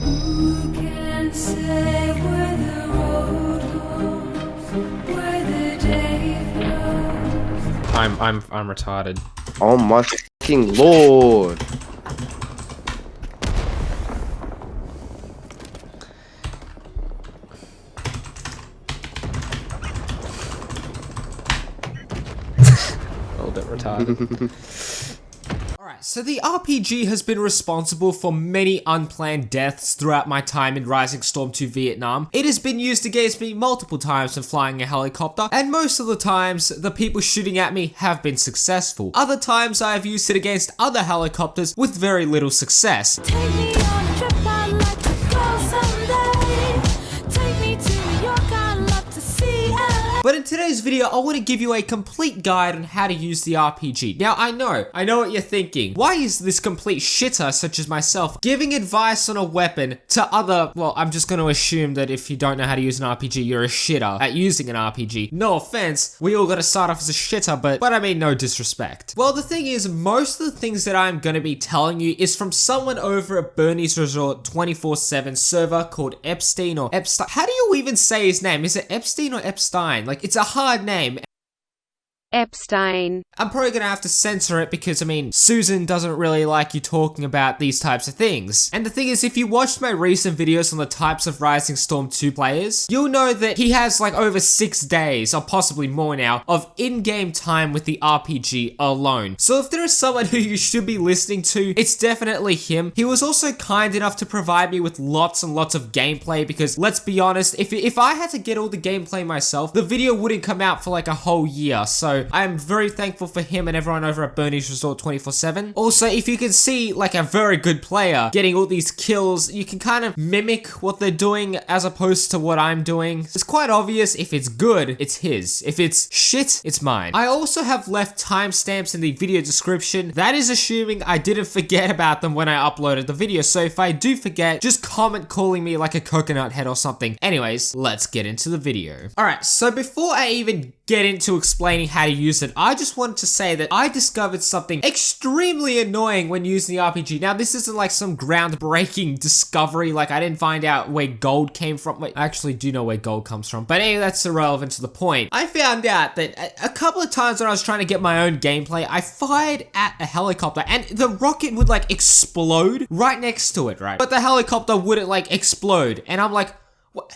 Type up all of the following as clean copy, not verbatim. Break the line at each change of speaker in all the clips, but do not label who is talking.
Who can say where the road goes, where the day flows?
I'm retarded.
Oh my fucking lord.
A little bit retarded. Alright, so the RPG has been responsible for many unplanned deaths throughout my time in Rising Storm 2 Vietnam. It has been used against me multiple times when flying a helicopter, and most of the times, the people shooting at me have been successful. Other times, I have used it against other helicopters with very little success.
Take me on a trip, I'd like to go someday. Take me to New York, I'd love to see LA.
But in today's video, I want to give you a complete guide on how to use the RPG. Now, I know what you're thinking. Why is this complete shitter, such as myself, giving advice on a weapon to other, well, I'm just going to assume that if you don't know how to use an RPG, you're a shitter at using an RPG. No offense, we all got to start off as a shitter, but I mean no disrespect. Well, the thing is, most of the things that I'm going to be telling you is from someone over at Bernie's Resort 24/7 server called Epstein or Epstein. How do you even say his name? Is it Epstein or Epstein? Like, it's a hard name.
Epstein.
I'm probably gonna have to censor it because, I mean, Susan doesn't really like you talking about these types of things. And the thing is, if you watched my recent videos on the types of Rising Storm 2 players, you'll know that he has like over 6 days, or possibly more now, of in-game time with the RPG alone. So if there is someone who you should be listening to, it's definitely him. He was also kind enough to provide me with lots and lots of gameplay because, let's be honest, if I had to get all the gameplay myself, the video wouldn't come out for like a whole year. So I'm very thankful for him and everyone over at Bernie's Resort 24/7. Also, if you can see like a very good player getting all these kills, you can kind of mimic what they're doing as opposed to what I'm doing. It's quite obvious. If it's good, it's his. If it's shit, it's mine. I also have left timestamps in the video description. That is assuming I didn't forget about them when I uploaded the video. So if I do forget, just comment calling me like a coconut head or something. Anyways, let's get into the video. Alright, so before I even get into explaining how to use it, I just wanted to say that I discovered something extremely annoying when using the RPG. Now, this isn't like some groundbreaking discovery, like I didn't find out where gold came from. Wait, I actually do know where gold comes from, but anyway, that's irrelevant to the point. I found out that a couple of times when I was trying to get my own gameplay, I fired at a helicopter and the rocket would like explode right next to it, right? But the helicopter wouldn't like explode, and I'm like, what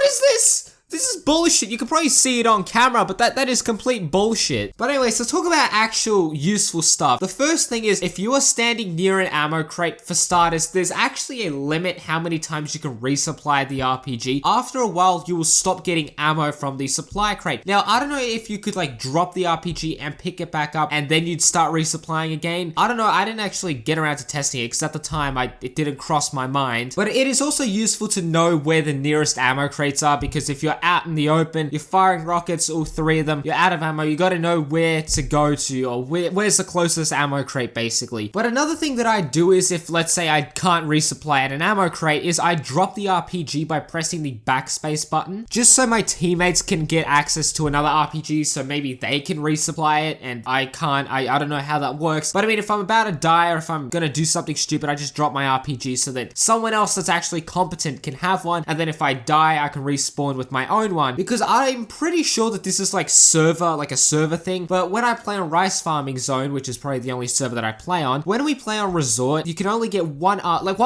is this? This is bullshit. You can probably see it on camera, but that is complete bullshit. But anyway, so talk about actual useful stuff. The first thing is, if you are standing near an ammo crate, for starters, there's actually a limit how many times you can resupply the RPG. After a while, you will stop getting ammo from the supply crate. Now, I don't know if you could like drop the RPG and pick it back up and then you'd start resupplying again. I don't know. I didn't actually get around to testing it because at the time it didn't cross my mind. But it is also useful to know where the nearest ammo crates are, because if you're out in the open, you're firing rockets, all 3 of them, you're out of ammo, you gotta know where to go to, or where's the closest ammo crate, basically. But another thing that I do is, if let's say I can't resupply at an ammo crate, is I drop the RPG by pressing the backspace button, just so my teammates can get access to another RPG, so maybe they can resupply it, and I can't. I don't know how that works, but I mean, if I'm about to die, or if I'm gonna do something stupid, I just drop my RPG so that someone else that's actually competent can have one, and then if I die, I can respawn with my own one, because I'm pretty sure that this is like a server thing. But when I play on Rice Farming Zone, which is probably the only server that I play on, when we play on Resort, you can only get one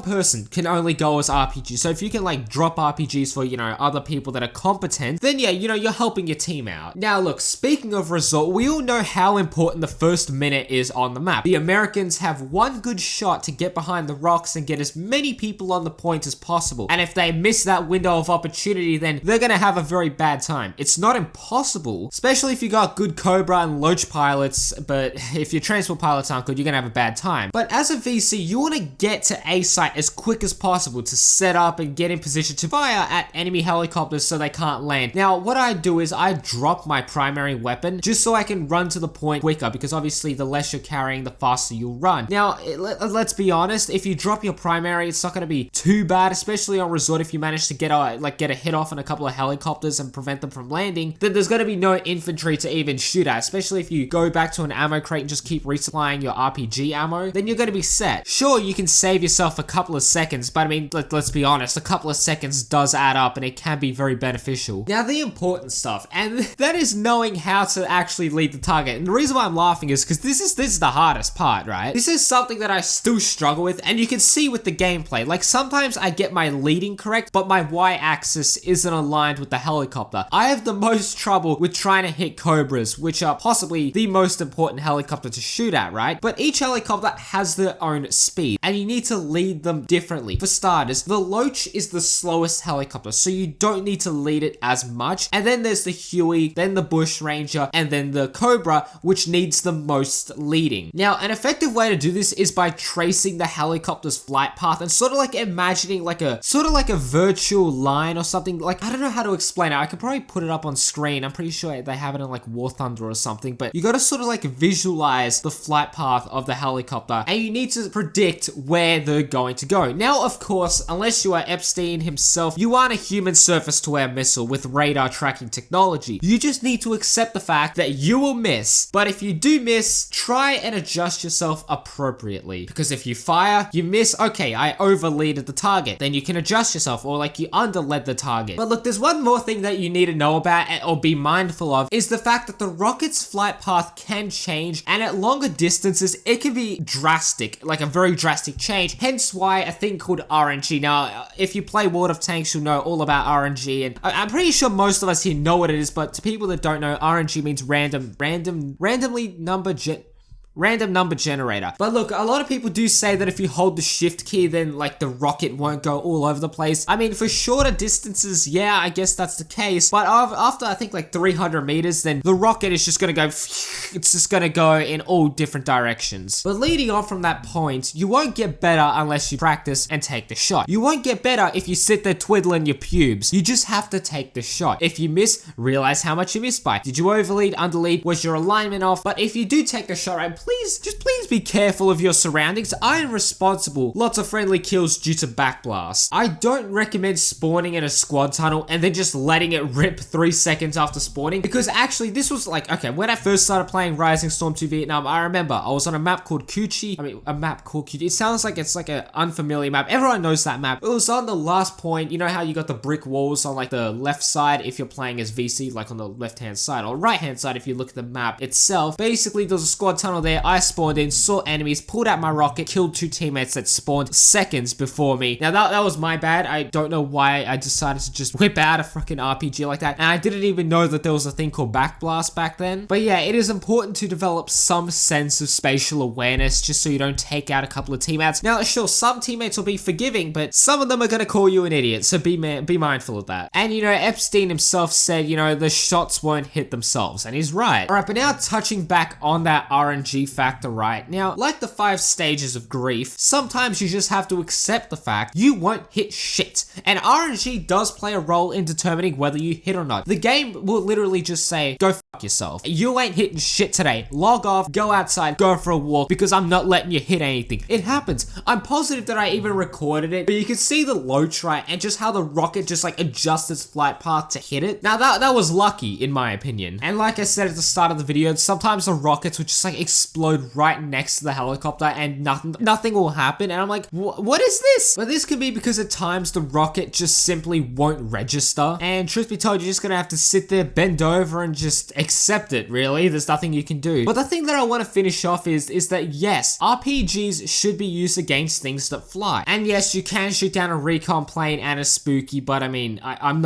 person can only go as RPG. So if you can like drop RPGs for, you know, other people that are competent, then yeah, you know, you're helping your team out. Now look, speaking of Resort, we all know how important the first minute is on the map. The Americans have one good shot to get behind the rocks and get as many people on the point as possible. And if they miss that window of opportunity, then they're gonna have a very bad time. It's not impossible, especially if you got good Cobra and Loach pilots, but if your transport pilots aren't good, you're gonna have a bad time. But as a VC, you wanna get to A site as quick as possible to set up and get in position to fire at enemy helicopters so they can't land. Now, what I do is I drop my primary weapon just so I can run to the point quicker, because obviously the less you're carrying, the faster you'll run. Now, let's be honest, if you drop your primary, it's not gonna be too bad, especially on Resort if you manage to get a hit off on a couple of helicopters helicopters and prevent them from landing, then there's going to be no infantry to even shoot at, especially if you go back to an ammo crate and just keep resupplying your RPG ammo, then you're going to be set. Sure, you can save yourself a couple of seconds, but I mean, let's be honest, a couple of seconds does add up and it can be very beneficial. Now, the important stuff, and that is knowing how to actually lead the target. And the reason why I'm laughing is because this is the hardest part, right? This is something that I still struggle with, and you can see with the gameplay. Like, sometimes I get my leading correct, but my y-axis isn't aligned with the helicopter. I have the most trouble with trying to hit Cobras, which are possibly the most important helicopter to shoot at, right? But each helicopter has their own speed, and you need to lead them differently. For starters, the Loach is the slowest helicopter, so you don't need to lead it as much. And then there's the Huey, then the Bush Ranger, and then the Cobra, which needs the most leading. Now, an effective way to do this is by tracing the helicopter's flight path and sort of like imagining like a virtual line or something. Like, I don't know how to explain it. I could probably put it up on screen. I'm pretty sure they have it in like War Thunder or something, but you got to sort of like visualize the flight path of the helicopter, and you need to predict where they're going to go. Now, of course, unless you are Epstein himself, you aren't a human surface-to-air missile with radar tracking technology. You just need to accept the fact that you will miss, but if you do miss, try and adjust yourself appropriately. Because if you fire, you miss, okay, I overleaded the target, then you can adjust yourself, or like you underled the target. But look, there's one more thing that you need to know about or be mindful of, is the fact that the rocket's flight path can change, and at longer distances, it can be drastic, like a very drastic change, hence why a thing called RNG. Now, if you play World of Tanks, you'll know all about RNG, and I'm pretty sure most of us here know what it is, but to people that don't know, RNG means random number generator. But look, a lot of people do say that if you hold the shift key, then like the rocket won't go all over the place. I mean, for shorter distances, yeah, I guess that's the case. But after I think like 300 meters, then the rocket is just gonna go, it's just gonna go in all different directions. But leading on from that point, you won't get better unless you practice and take the shot. You won't get better if you sit there twiddling your pubes. You just have to take the shot. If you miss, realize how much you missed by. Did you overlead, underlead? Was your alignment off? But if you do take the shot, right, please be careful of your surroundings. I am responsible. Lots of friendly kills due to backblast. I don't recommend spawning in a squad tunnel and then just letting it rip 3 seconds after spawning, because actually this was like, okay, when I first started playing Rising Storm 2 Vietnam, I remember I was on a map called Coochie. It sounds like it's like an unfamiliar map. Everyone knows that map. It was on the last point. You know how you got the brick walls on like the left side if you're playing as VC, like on the left hand side, or right hand side if you look at the map itself. Basically, there's a squad tunnel there. I spawned in, saw enemies, pulled out my rocket, killed 2 teammates that spawned seconds before me. Now that was my bad. I don't know why I decided to just whip out a fucking RPG like that, and I didn't even know that there was a thing called backblast back then. But yeah, it is important to develop some sense of spatial awareness just so you don't take out a couple of teammates. Now sure, some teammates will be forgiving, but some of them are gonna call you an idiot, so be mindful of that. And you know, Epstein himself said, you know, the shots won't hit themselves, and he's right. Alright, but now touching back on that RNG factor, right? Now, like the 5 stages of grief, sometimes you just have to accept the fact you won't hit shit. And RNG does play a role in determining whether you hit or not. The game will literally just say, go fuck yourself. You ain't hitting shit today. Log off, go outside, go for a walk, because I'm not letting you hit anything. It happens. I'm positive that I even recorded it, but you can see the Loach, right? And just how the rocket just like adjusts its flight path to hit it. Now that was lucky, in my opinion. And like I said at the start of the video, sometimes the rockets would just like explode right next to the helicopter and nothing will happen, and I'm like, what is this? But this could be because at times the rocket just simply won't register, and truth be told, you're just gonna have to sit there, bend over, and just accept it, really. There's nothing you can do. But the thing that I want to finish off is that yes, RPGs should be used against things that fly, and yes, you can shoot down a recon plane and a spooky, but I mean, I'm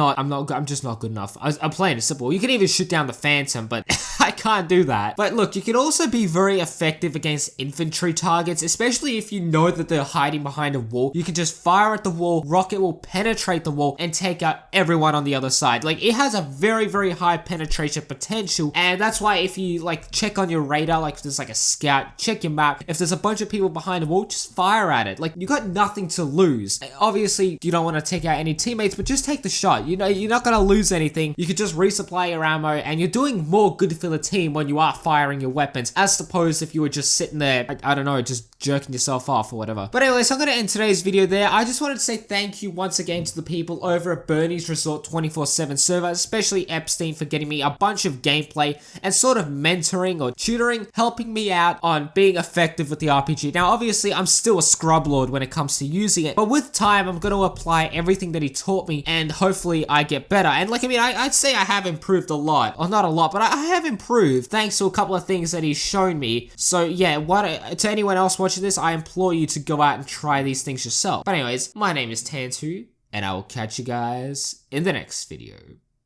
just not good enough. I'm playing it simple. You can even shoot down the Phantom, but I can't do that. But look, you can also be very effective against infantry targets, especially if you know that they're hiding behind a wall. You can just fire at the wall, rocket will penetrate the wall and take out everyone on the other side. Like, it has a very, very high penetration potential, and that's why if you like check on your radar, like if there's like a scout, check your map, if there's a bunch of people behind a wall, just fire at it. Like, you got nothing to lose. Obviously, you don't want to take out any teammates, but just take the shot. You know, you're not gonna lose anything. You could just resupply your ammo, and you're doing more good for the team when you are firing your weapons, as opposed if you were just sitting there, I don't know, just jerking yourself off or whatever. But anyways, I'm gonna end today's video there. I just wanted to say thank you once again to the people over at Bernie's Resort 24/7 server, especially Epstein, for getting me a bunch of gameplay and sort of mentoring or tutoring, helping me out on being effective with the RPG. Now, obviously, I'm still a scrub lord when it comes to using it, but with time, I'm gonna apply everything that he taught me, and hopefully I get better. And like, I mean, I'd say I have improved a lot, or not a lot, but I have improved thanks to a couple of things that he's shown me. So yeah, to anyone else watching this, I implore you to go out and try these things yourself. But anyways, my name is Tantu, and I will catch you guys in the next video.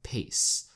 Peace.